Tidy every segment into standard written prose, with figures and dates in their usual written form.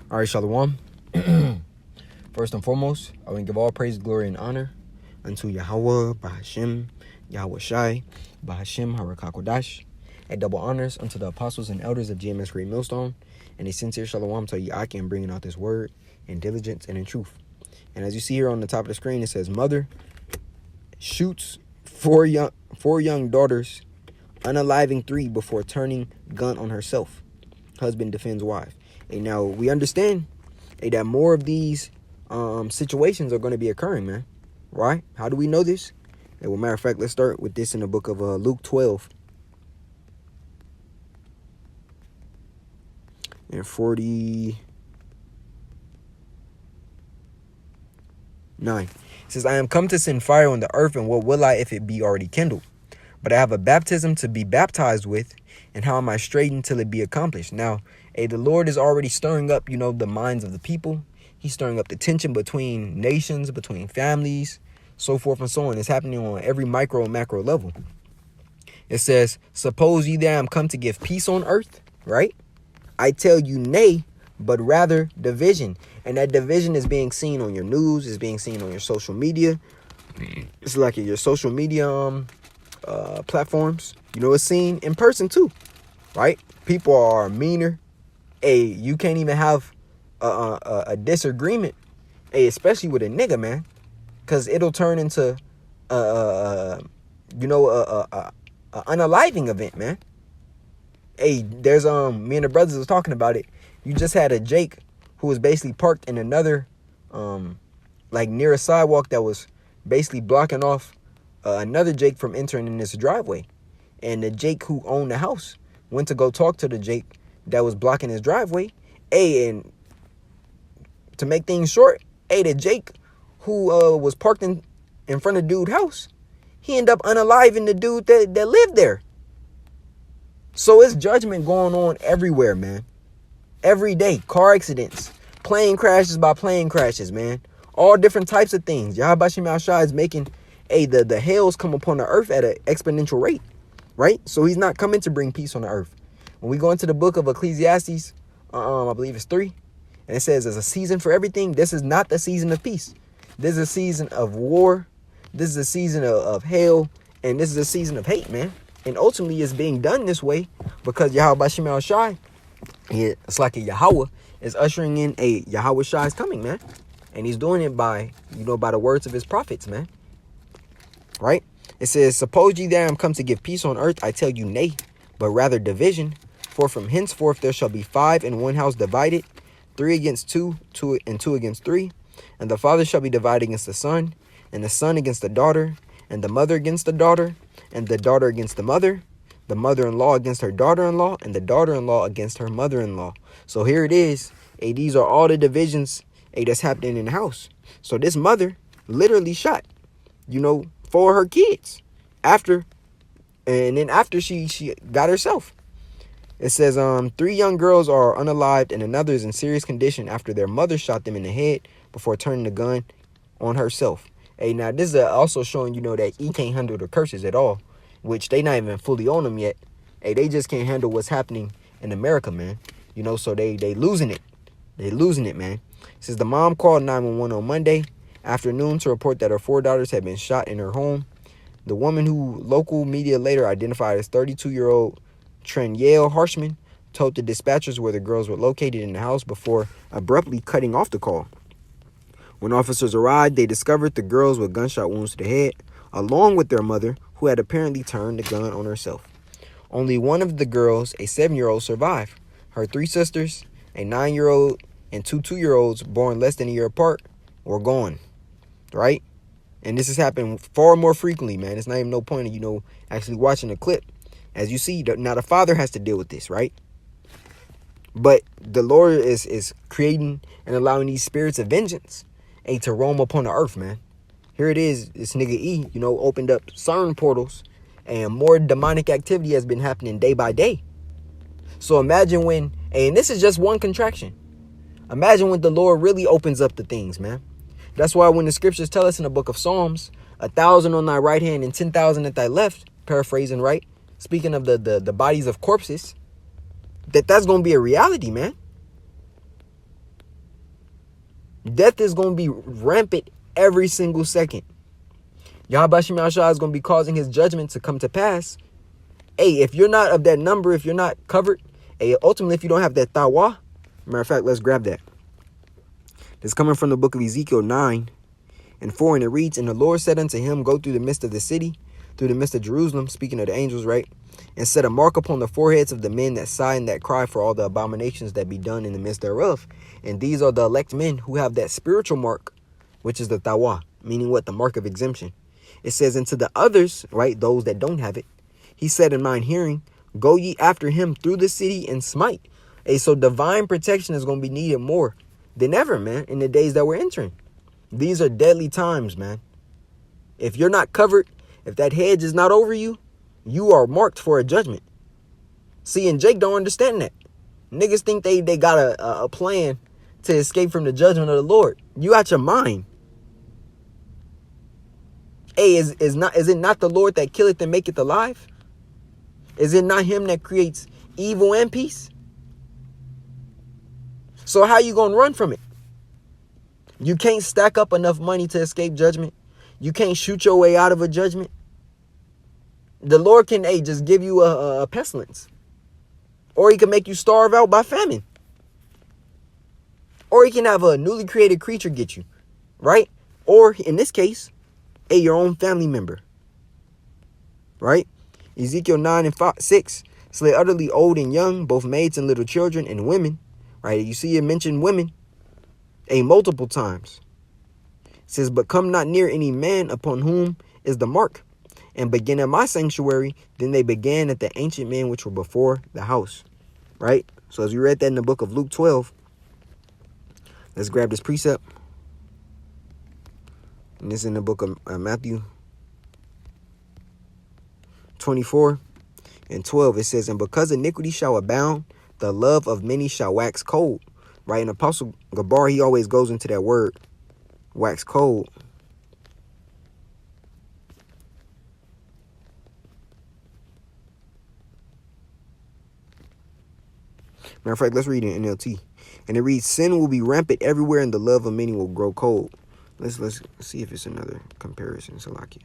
All right, Shalom. First and foremost, I want to give all praise, glory, and honor unto Yahweh, Bahashim, Yahweh Shai, Bahashim, Harakakodash, and double honors unto the apostles and elders of GMS Great Millstone, and a sincere Shalom to Yaki in bringing out this word in diligence and in truth. And as you see here on the top of the screen, it says, Mother shoots four young daughters, unaliving 3 before turning gun on herself. Husband defends wife. And now we understand that more of these situations are going to be occurring, man. Right? How do we know this? Well, matter of fact, let's start with this in the book of Luke 12 and 49. It says, I am come to send fire on the earth, and what will I if it be already kindled? But I have a baptism to be baptized with, and how am I straitened till it be accomplished? Now, the Lord is already stirring up, the minds of the people. He's stirring up the tension between nations, between families, so forth and so on. It's happening on every micro and macro level. It says, suppose ye that I am come to give peace on earth, right? I tell you nay, but rather division. And that division is being seen on your news, is being seen on your social media. It's like your social media platforms. It's seen in person too, right? People are meaner. You can't even have a disagreement, especially with a nigga, man, because it'll turn into a unaliving event, man. There's me and the brothers was talking about it. You just had a Jake who was basically parked in another near a sidewalk that was basically blocking off another Jake from entering in this driveway. And the Jake who owned the house went to go talk to the Jake that was blocking his driveway. And to make things short, the Jake who was parked in front of dude's house, he ended up unaliving the dude that lived there. So it's judgment going on everywhere, man. Every day, car accidents, plane crashes by plane crashes, man. All different types of things. Yahweh Shai is making the hails come upon the earth at an exponential rate, right? So he's not coming to bring peace on the earth. When we go into the book of Ecclesiastes, I believe it's 3, and it says there's a season for everything. This is not the season of peace. This is a season of war. This is a season of hell, and this is a season of hate, man. And ultimately, it's being done this way because Yahweh Shai, it's like a Yahweh, is ushering in a Yahweh Shai's coming, man. And he's doing it by the words of his prophets, man. Right? It says, suppose ye that I am come to give peace on earth, I tell you nay, but rather division. For from henceforth there shall be 5 in one house divided, 3 against 2, 2 against 3. And the father shall be divided against the son, and the son against the daughter, and the mother against the daughter, and the daughter against the mother-in-law against her daughter-in-law, and the daughter-in-law against her mother-in-law. So here it is. These are all the divisions that's happening in the house. So this mother literally shot, for her kids after she got herself. It says 3 young girls are unalived and another is in serious condition after their mother shot them in the head before turning the gun on herself. Now this is also showing that he can't handle the curses at all, which they not even fully on them yet. They just can't handle what's happening in America, man. So they losing it. They losing it, man. It says the mom called 911 on Monday afternoon to report that her 4 daughters had been shot in her home. The woman, who local media later identified as 32-year-old Trenielle Harshman, told the dispatchers where the girls were located in the house before abruptly cutting off the call. When officers arrived, they discovered the girls with gunshot wounds to the head, along with their mother, who had apparently turned the gun on herself. Only one of the girls, a 7-year-old, survived. Her 3 sisters, a 9-year-old and 2 2-year-olds born less than a year apart, were gone. Right? And this is happening far more frequently, man. It's not even no point of, actually watching the clip. As you see, now the father has to deal with this, right? But the Lord is creating and allowing these spirits of vengeance to roam upon the earth, man. Here it is. This nigga E, opened up CERN portals, and more demonic activity has been happening day by day. So imagine when, and this is just one contraction. Imagine when the Lord really opens up the things, man. That's why when the scriptures tell us in the book of Psalms, 1,000 on thy right hand and 10,000 at thy left, paraphrasing, right? Speaking of the bodies of corpses, that's going to be a reality, man. Death is going to be rampant every single second. Yahweh Shem Yahshua is going to be causing his judgment to come to pass. Hey, if you're not of that number, if you're not covered, hey, ultimately, if you don't have that tawah, matter of fact, let's grab that. This is coming from the book of Ezekiel 9:4, and it reads, "And the Lord said unto him, Go through the midst of the city, through the midst of Jerusalem," speaking of the angels, right? "And set a mark upon the foreheads of the men that sigh and that cry for all the abominations that be done in the midst thereof. And these are the elect men who have that spiritual mark, which is the tawah," meaning what? The mark of exemption. It says, "And to the others," right, those that don't have it, "he said in mine hearing, Go ye after him through the city and smite." Hey, so divine protection is going to be needed more than ever, man, in the days that we're entering. These are deadly times, man. If you're not covered, if that hedge is not over you, you are marked for a judgment. See, and Jake don't understand that. Niggas think they got a plan to escape from the judgment of the Lord. You out your mind. Hey, is it not the Lord that killeth and maketh alive? Is it not him that creates evil and peace? So how you gonna run from it? You can't stack up enough money to escape judgment. You can't shoot your way out of a judgment. The Lord can, just give you a pestilence. Or he can make you starve out by famine. Or he can have a newly created creature get you, right? Or in this case, your own family member, right? Ezekiel 9:6, "Slay utterly old and young, both maids and little children and women," right? You see it mentioned women multiple times. It says, "But come not near any man upon whom is the mark, and begin at my sanctuary." Then they began at the ancient men which were before the house, right? So as we read that in the book of Luke 12, let's grab this precept. And this is in the book of Matthew 24:12. It says, "And because iniquity shall abound, the love of many shall wax cold." Right? And Apostle Gabar, he always goes into that word, wax cold. Matter of fact, let's read it in NLT. And it reads, "Sin will be rampant everywhere, and the love of many will grow cold." Let's see if it's another comparison. Salakia.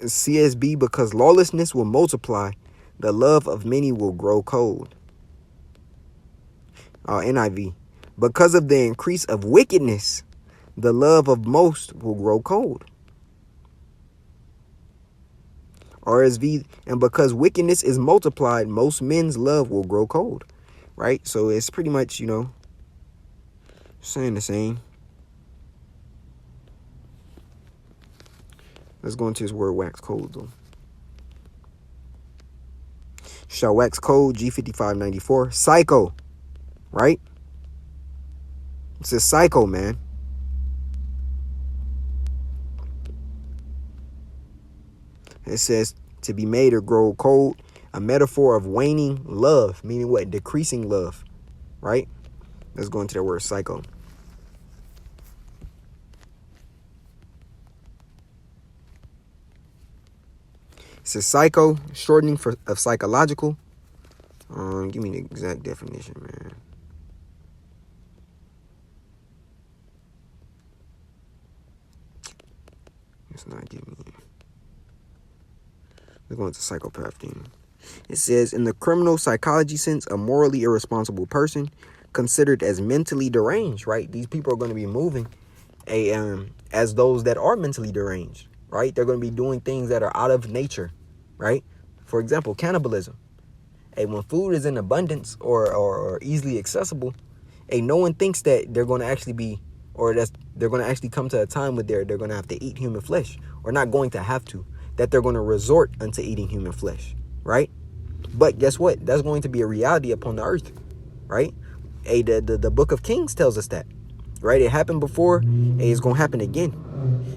CSB, "Because lawlessness will multiply, the love of many will grow cold." NIV, "Because of the increase of wickedness, the love of most will grow cold." RSV, "And because wickedness is multiplied, most men's love will grow cold." Right? So it's pretty much, saying the same. Let's go into this word wax cold, though. Shall wax cold, G5594. Psycho. Right? It's a psycho, man. It says to be made or grow cold, a metaphor of waning love, meaning what? Decreasing love, right? Let's go into the word psycho. It says psycho, shortening of psychological. Give me the exact definition, man. It's not giving me. We're going to psychopath thing. It says, in the criminal psychology sense, a morally irresponsible person considered as mentally deranged, right? These people are going to be moving as those that are mentally deranged, right? They're going to be doing things that are out of nature, right? For example, cannibalism. When food is in abundance or easily accessible, no one thinks that they're going to actually be, or they're going to actually come to a time where they're going to have to eat human flesh, or not going to have to, that they're going to resort unto eating human flesh, right? But guess what? That's going to be a reality upon the earth, right? The book of Kings tells us that, right? It happened before, it's going to happen again.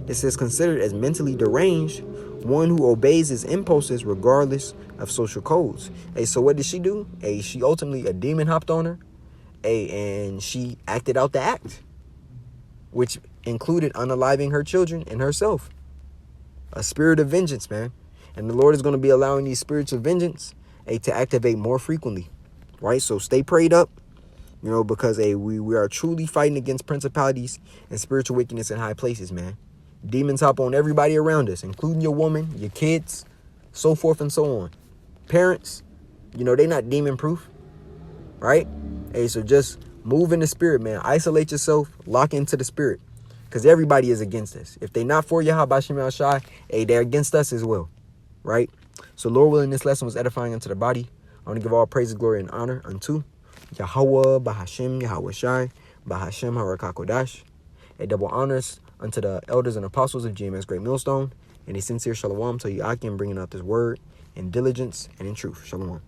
It says, considered as mentally deranged, one who obeys his impulses regardless of social codes. So what did she do? She ultimately, a demon hopped on her, and she acted out the act, which included unaliving her children and herself. A spirit of vengeance, man. And the Lord is going to be allowing these spirits of vengeance, to activate more frequently, right? So stay prayed up, because, we are truly fighting against principalities and spiritual wickedness in high places, man. Demons hop on everybody around us, including your woman, your kids, so forth and so on. Parents, they not demon proof, right? So just move in the spirit, man. Isolate yourself, lock into the spirit, because everybody is against us. If they not for Yahweh Bashim Shai, they're against us as well, right? So Lord willing, this lesson was edifying unto the body. I want to give all praise, glory, and honor unto Yahweh Bahashim Yahweh Shai Bahashim Harakakodash. Double honors unto the elders and apostles of GMS Great Millstone, and a sincere shalom to you, Akim, bringing out this word in diligence and in truth. Shalom.